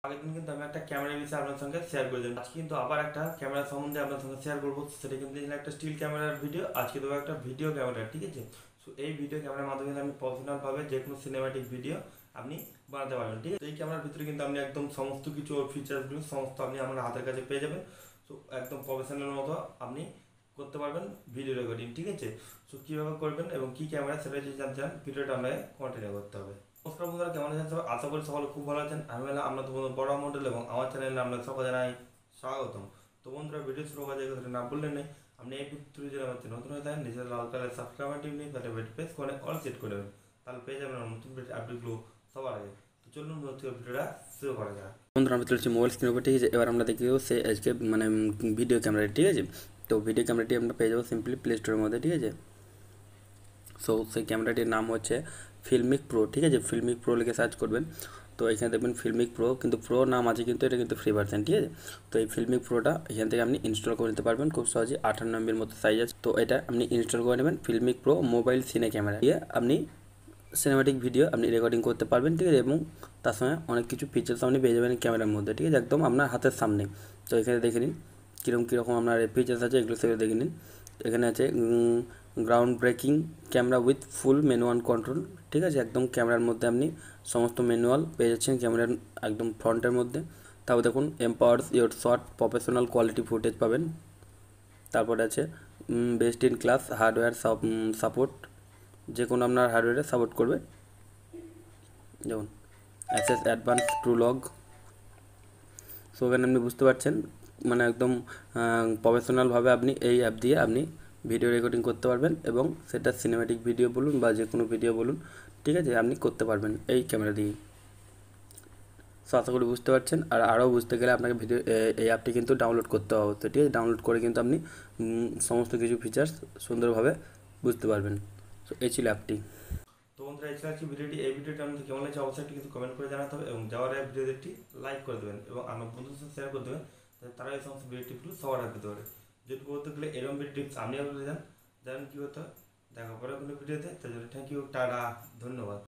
আগের দিন কিন্তু আমি একটা ক্যামেরা বিষয়ে আপনার সঙ্গে শেয়ার করে দিলাম। আজকে কিন্তু আবার একটা ক্যামেরা সম্বন্ধে আপনার সঙ্গে শেয়ার করবো। সেটা কিন্তু ছিল একটা স্টিল ক্যামেরার ভিডিও, আজকে দেবো একটা ভিডিও ক্যামেরা, ঠিক আছে? সো এই ভিডিও ক্যামেরার মাধ্যমে কিন্তু আপনি প্রফেশনালভাবে যে কোনো সিনেম্যাটিক ভিডিও আপনি বানাতে পারবেন, ঠিক আছে? এই ক্যামেরার ভিতরে কিন্তু আপনি একদম সমস্ত কিছু ওর ফিচার্সগুলো সমস্ত আপনি আমার হাতের কাছে পেয়ে যাবেন। সো একদম প্রফেশনাল মতো আপনি করতে পারবেন ভিডিও রেকর্ডিং, ঠিক আছে? সো কীভাবে করবেন এবং কী ক্যামেরা সেটা যদি জানতে চান ভিডিওটা আপনাকে কন্টিনিউ করতে হবে। নমস্কার বন্ধুরা, কেমন আছেন সবাই? আশা করি সকলে খুব ভালো আছেন। আমি হলাম আপনাদের বন্ধু বড় মন্ডল এবং আমার চ্যানেলে আপনাদের সকলে জানাই স্বাগতম। তো বন্ধুরা, ভিডিও শুরু করা যায় কথা না বললেন নেই, আপনি এই ভিডিও যদি আমার নতুন হয়ে থাকেন নিজের লাল কালার সাবস্ক্রাইব টিপ নিয়ে তাহলে প্রেস করে অল সেট করে দেবেন, তাহলে পেয়ে যাবেন আমার নতুন আপডেটগুলো সবার আগে। তো চলুন ভিডিওটা শুরু করা যাক। বন্ধুরা, আমরা চলছি মোবাইল স্ক্রিনের উপর, ঠিক আছে? এবার আমরা দেখি সে আজকে মানে ভিডিও ক্যামেরা, ঠিক আছে? তো ভিডিও ক্যামেরাটি আমরা পেয়ে যাবো সিম্পলি প্লে স্টোরের মধ্যে, ঠিক আছে? সো সেই ক্যামেরাটির নাম হচ্ছে ফিল্মিক প্রো, ঠিক আছে? ফিল্মিক প্রো লিখে সার্চ করবেন। তো এখানে দেখবেন ফিল্মিক প্রো, কিন্তু প্রো নাম আছে, কিন্তু এটা কিন্তু ফ্রি ভার্সন, ঠিক আছে? তো এই ফিল্মিক প্রোটা এখান থেকে আপনি ইনস্টল করে নিতে পারবেন খুব সহজে। 58 MB মতো সাইজ আছে, তো এটা আপনি ইনস্টল করে নেবেন। ফিল্মিক প্রো মোবাইল সিনে ক্যামেরা দিয়ে আপনি সিনেমাটিক ভিডিও আপনি রেকর্ডিং করতে পারবেন, ঠিক আছে? এবং তার সঙ্গে অনেক কিছু ফিচার্স আপনি পেয়ে যাবেন ক্যামেরার মধ্যে, ঠিক আছে? একদম আপনার হাতের সামনে। তো এখানে দেখে নিন কীরকম আপনার ফিচার্স আছে, এগুলো সেগুলো দেখে নিন। এখানে আছে ground breaking camera with full manual control, ঠিক আছে? একদম ক্যামেরার মধ্যে আপনি সমস্ত ম্যানুয়াল পেয়ে যাচ্ছেন ক্যামেরার একদম ফ্রন্টের মধ্যে। তারপর দেখুন empowers your short professional quality footage পাবেন। তারপরে আছে best in class hardware support, যে কোনো আপনার হার্ডওয়্যারে সাপোর্ট করবে, যেমন access advance true log. So এখানে আপনি বুঝতে পারছেন মানে একদম প্রফেশনালভাবে আপনি এই অ্যাপ দিয়ে আপনি ভিডিও রেকর্ডিং করতে পারবেন এবং সেটা সিনেম্যাটিক ভিডিও বলুন বা যে কোনো ভিডিও বলুন, ঠিক আছে? আপনি করতে পারবেন এই ক্যামেরা দিয়ে। সো আশা করি বুঝতে পারছেন। আর আরও বুঝতে গেলে আপনাকে ভিডিও এই অ্যাপটি কিন্তু ডাউনলোড করতে হবে, তো ঠিক আছে? ডাউনলোড করে কিন্তু আপনি সমস্ত কিছু ফিচার্স সুন্দরভাবে বুঝতে পারবেন। সো এই ছিল অ্যাপটি। তো বন্ধুরা, এই ছিল আজকে ভিডিওটি। এই ভিডিওটি আমাদের কেমন লাগছে অবশ্যই একটু কিন্তু কমেন্ট করে জানাতে হবে এবং যাওয়ার আগে ভিডিওটি একটি লাইক করে দেবেন এবং আমার বন্ধুদের সাথে শেয়ার করে দেবেন, যাতে তারা এই সমস্ত ভিডিও টিপগুলো সবার আগে পেতে পারে। যেহেতু বলতে গেলে এরকম ভিডিও টিপস আপনি আপনারা জানেন কী হতো, দেখা পরে কোনো ভিডিওতে। তার জন্য থ্যাংক ইউ, টাটা, ধন্যবাদ।